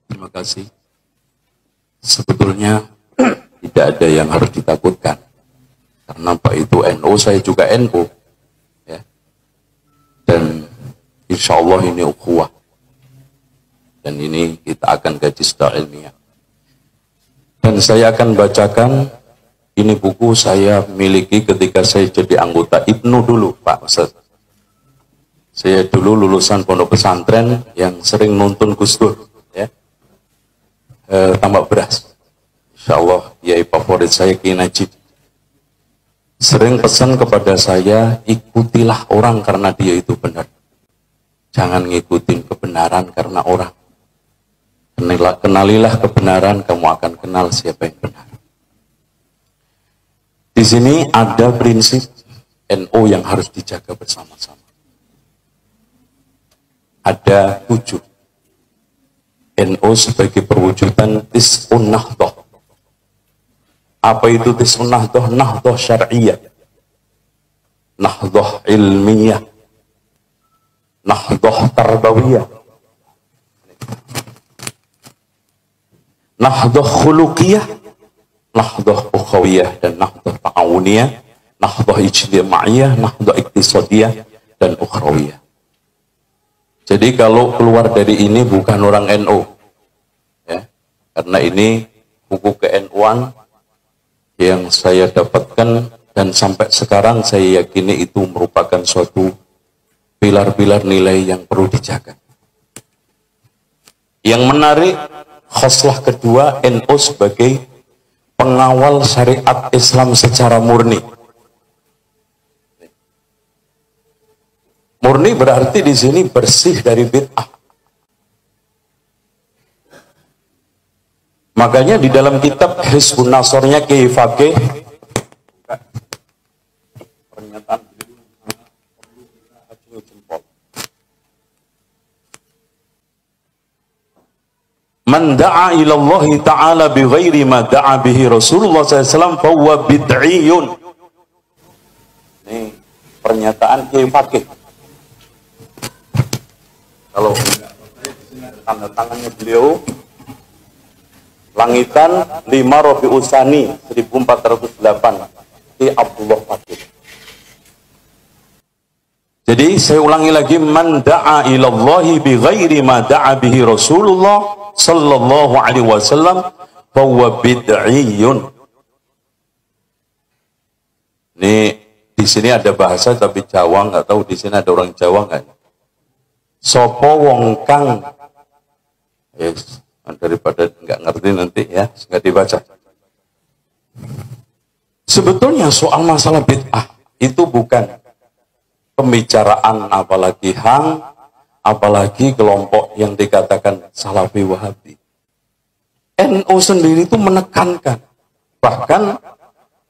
Terima kasih. Sebetulnya tidak ada yang harus ditakutkan. Karena Pak itu NU, saya juga NU. Ya. Dan insya Allah ini ukhuwah. Dan ini kita akan kaji secara ilmiah. Dan saya akan bacakan, ini buku saya miliki ketika saya jadi anggota IPNU dulu, Pak Ustaz. Saya dulu lulusan pondok pesantren yang sering nuntun Gus Dur, ya. Tambak beras. Insya Allah, kiai favorit saya Kiai Najib. Sering pesan kepada saya, ikutilah orang karena dia itu benar. Jangan ngikutin kebenaran karena orang. Kenalilah kebenaran, kamu akan kenal siapa yang benar. Di sini ada prinsip NU yang harus dijaga bersama-sama. Ada 7. NU sebagai perwujudan Tis'un Nahdhah. Apa itu Tis'un Nahdhah? Nahdhah syar'iyyah, Nahdhah ilmiyah, Nahdhah tarbawiyah, Nahdhah khuluqiyah, Nahdhah ukhawiyah, dan Nahdhah ta'awuniyah, Nahdhah ijtimaiyah, Nahdhah iktisadiyah, dan ukhrawiyah. Jadi kalau keluar dari ini bukan orang NU, ya, karena ini buku ke-NU-an yang saya dapatkan dan sampai sekarang saya yakini itu merupakan suatu pilar-pilar nilai yang perlu dijaga. Yang menarik, khoslah kedua, NU sebagai pengawal syariat Islam secara murni. Murni berarti di sini bersih dari bid'ah. Makanya di dalam kitab Hizbun Nasrnya Kiai Faqih, pernyataan Man da'a ilallahi ta'ala bi ghairi ma da'a bihi Rasulullah SAW fahuwa bid'iyun. Ini pernyataan Kiai Faqih. Kalau tanda tangannya beliau, Langitan 5 Rabiul Tsani 1408, Ki Abdullah Faqih. Jadi saya ulangi lagi, man da'a ilallahi bi ghairi ma da'a bihi Rasulullah sallallahu alaihi wasallam fahuwa bid'iyun. Ini di sini ada bahasa tapi Jawa, nggak tahu di sini ada orang Jawa nggak? Sopo wong kang, yes, daripada nggak ngerti nanti ya nggak dibaca. Sebetulnya soal masalah bid'ah itu bukan pembicaraan apalagi apalagi kelompok yang dikatakan Salafi Wahabi. NU sendiri itu menekankan, bahkan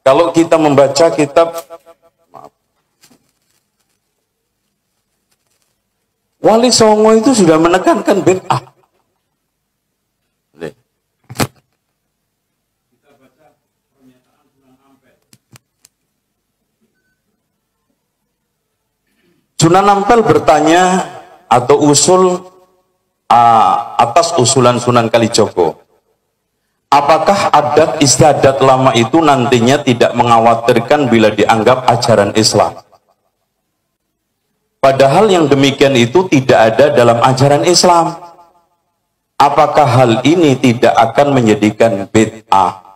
kalau kita membaca kitab Wali Songo itu sudah menekankan bid'ah. Kita baca pernyataan Sunan Ampel. Sunan Ampel bertanya atau usul atas usulan Sunan Kalijogo. Apakah adat istiadat lama itu nantinya tidak mengkhawatirkan bila dianggap ajaran Islam? Padahal yang demikian itu tidak ada dalam ajaran Islam. Apakah hal ini tidak akan menjadikan bid'ah?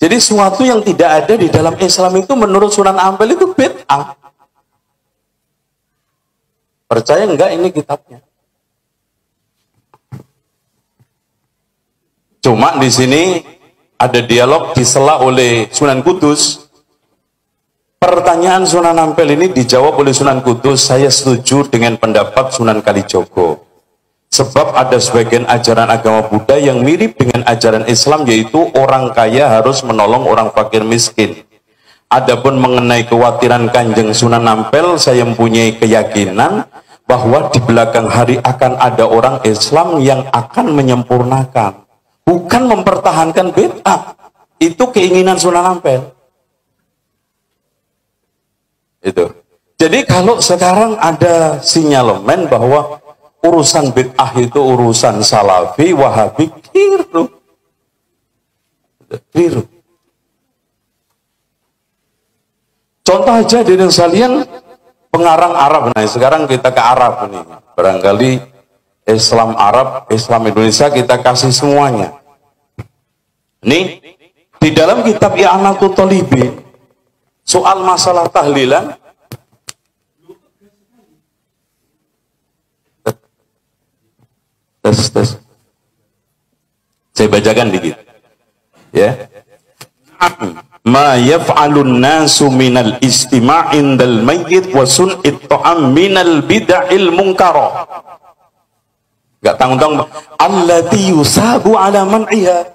Jadi sesuatu yang tidak ada di dalam Islam itu menurut Sunan Ampel itu bid'ah. Percaya enggak ini kitabnya? Cuma di sini ada dialog disela oleh Sunan Kudus. Pertanyaan Sunan Ampel ini dijawab oleh Sunan Kudus, saya setuju dengan pendapat Sunan Kalijogo. Sebab ada sebagian ajaran agama Buddha yang mirip dengan ajaran Islam, yaitu orang kaya harus menolong orang fakir miskin. Adapun mengenai kekhawatiran Kanjeng Sunan Ampel, saya mempunyai keyakinan bahwa di belakang hari akan ada orang Islam yang akan menyempurnakan, bukan mempertahankan bid'ah. Itu keinginan Sunan Ampel. Itu. Jadi kalau sekarang ada sinyalemen bahwa urusan bid'ah itu urusan salafi, wahabi, keliru. Keliru. Contoh aja di sekalian pengarang Arab. Nah sekarang kita ke Arab nih. Barangkali Islam Arab, Islam Indonesia kita kasih semuanya. Nih di dalam kitab I'anatul Talibin soal masalah tahlilan, tes. Saya bacakan dikit. Ya. Ma yaf'alun nasu minal istima'in dal mayyit wa sun'it ta'am minal bid'il munkarah. Enggak tanggung-tanggung. Allati yusabu ala man'iha.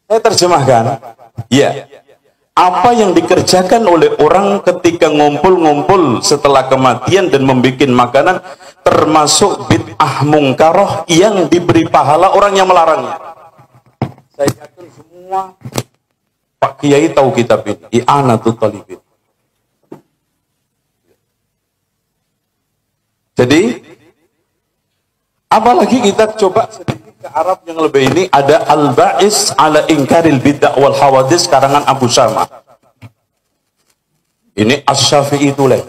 Saya terjemahkan. Ya. Apa yang dikerjakan oleh orang ketika ngumpul-ngumpul setelah kematian dan membuat makanan termasuk bid'ah mungkaroh yang diberi pahala orang yang melarangnya. Saya yakin semua Pak Kiai tahu kitab ini, I'anatul Talibin. Jadi apalagi kita coba sedikit ke Arab yang lebih ini, ada Al-Ba'is ala Inkaril Bid'ah wal Hawadis karangan Abu Syama. Ini Asy-Syafi'i tulis.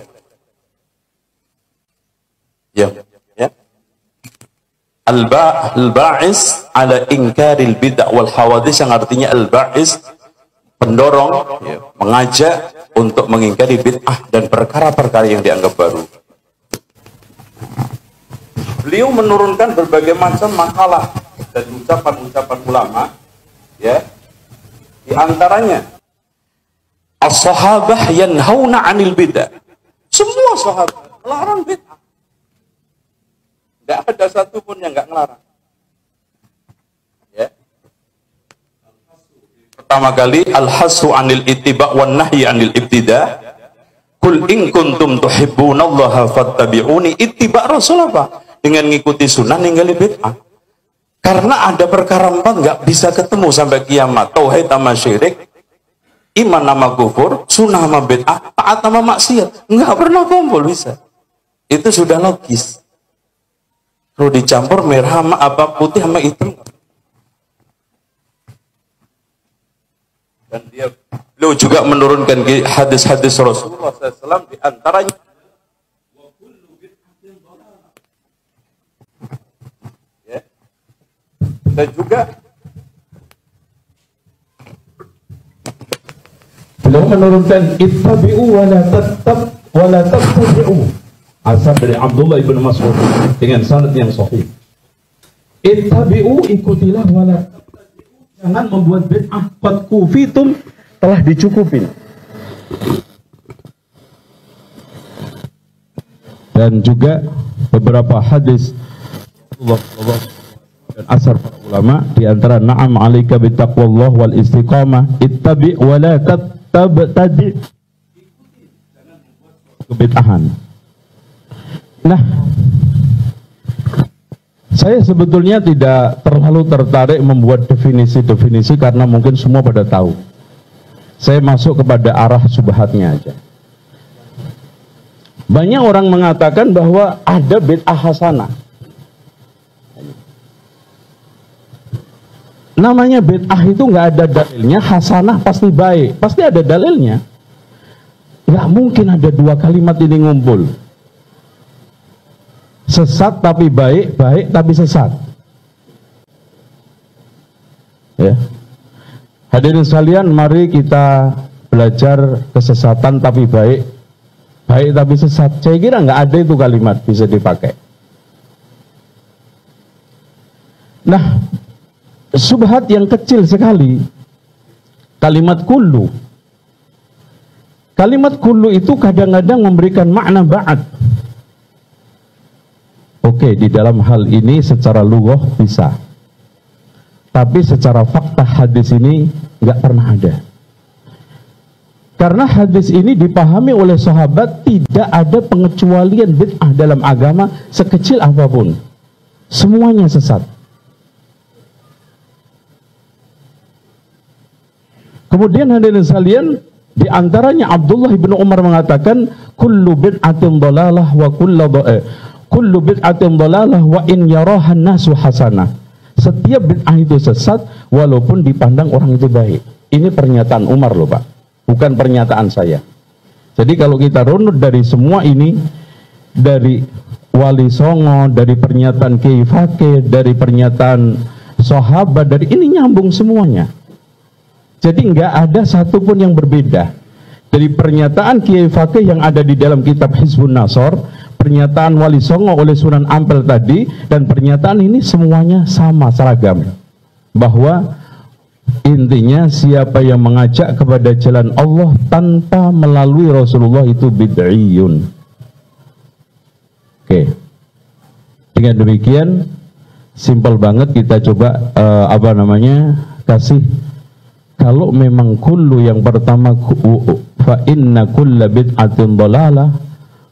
Ya. Al-Ba'is ala Inkaril Bid'ah wal Hawadis, yang artinya Al-Ba'is pendorong, ya, mengajak untuk mengingkari bid'ah dan perkara-perkara yang dianggap baru. Beliau menurunkan berbagai macam makalah dan ucapan-ucapan ulama, ya, di antaranya as-sahabah yanhauna 'anil bid'ah. Semua sahabat melarang bid'ah. Tidak ada satu pun yang enggak melarang. Ya. Pertama kali al-hasu 'anil ittiba' wan nahyi 'anil ibtida'. Qul in kuntum tuhibbunallaha fattabi'uni. Ittiba' Rasul apa? Dengan ngikuti sunnah, ninggali bid'ah. Karena ada perkara 4 nggak bisa ketemu sampai kiamat. Tauhid sama syirik, iman sama kufur, sunnah sama bid'ah, taat sama maksiat. Nggak pernah kumpul bisa. Itu sudah logis. Kalau dicampur merah sama apa, putih sama hitam. Dan beliau juga menurunkan hadis-hadis Rasulullah SAW, di antaranya dan juga beliau menurunkan ittabi'u wa la tattabi'u, asal dari Abdullah ibn Mas'ud dengan sanad yang sahih. Ittabi'u, ikutilah, wa la tattabi'u, jangan membuat bid'ah, qad kufitum, telah dicukupin. Dan juga beberapa hadis Allah dan asar para ulama, di antara na'am 'alaika bittaqwallah wal istiqamah, ittabi' wa la tabtadi', kebid'ahan. Nah, saya sebetulnya tidak terlalu tertarik membuat definisi-definisi karena mungkin semua pada tahu. Saya masuk kepada arah subhatnya aja. Banyak orang mengatakan bahwa ada bid'ah hasanah. Namanya bid'ah itu nggak ada dalilnya, hasanah pasti baik, pasti ada dalilnya. Nggak mungkin ada dua kalimat ini ngumpul. Sesat tapi baik, baik tapi sesat. Ya. Hadirin sekalian, mari kita belajar kesesatan tapi baik, baik tapi sesat. Saya kira nggak ada itu kalimat bisa dipakai. Nah, subhat yang kecil sekali, kalimat kullu. Kalimat kullu itu kadang-kadang memberikan makna ba'ad. Oke, di dalam hal ini secara lughah bisa. Tapi secara fakta hadis ini nggak pernah ada. Karena hadis ini dipahami oleh sahabat tidak ada pengecualian bid'ah dalam agama sekecil apapun. Semuanya sesat. Kemudian hadirin sekalian, Di antaranya Abdullah bin Umar mengatakan, kullu bid'atin dhalalah wa kullu bid'atin dhalalah wa in yarahan nasu hasanah. Setiap bid'ah itu sesat walaupun dipandang orang itu baik. Ini pernyataan Umar loh Pak, bukan pernyataan saya. Jadi kalau kita runut dari semua ini, dari Wali Songo, dari pernyataan Kiai Fakih, dari pernyataan sahabat, dari ini nyambung semuanya. Jadi nggak ada satupun yang berbeda. Dari pernyataan Kiai Fakih yang ada di dalam kitab Hizbun Nasor, pernyataan Wali Songo oleh Sunan Ampel tadi, dan pernyataan ini semuanya sama, seragam. Bahwa intinya siapa yang mengajak kepada jalan Allah tanpa melalui Rasulullah itu bid'iyun. Oke. Dengan demikian simpel banget kita coba kasih. Kalau memang kullu yang pertama fa inna kulla bid'atin dhalalah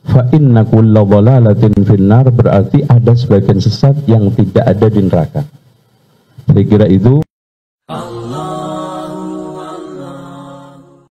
fa inna kulla dhalalatin finnar, berarti ada sebagian sesat yang tidak ada di neraka. Saya kira itu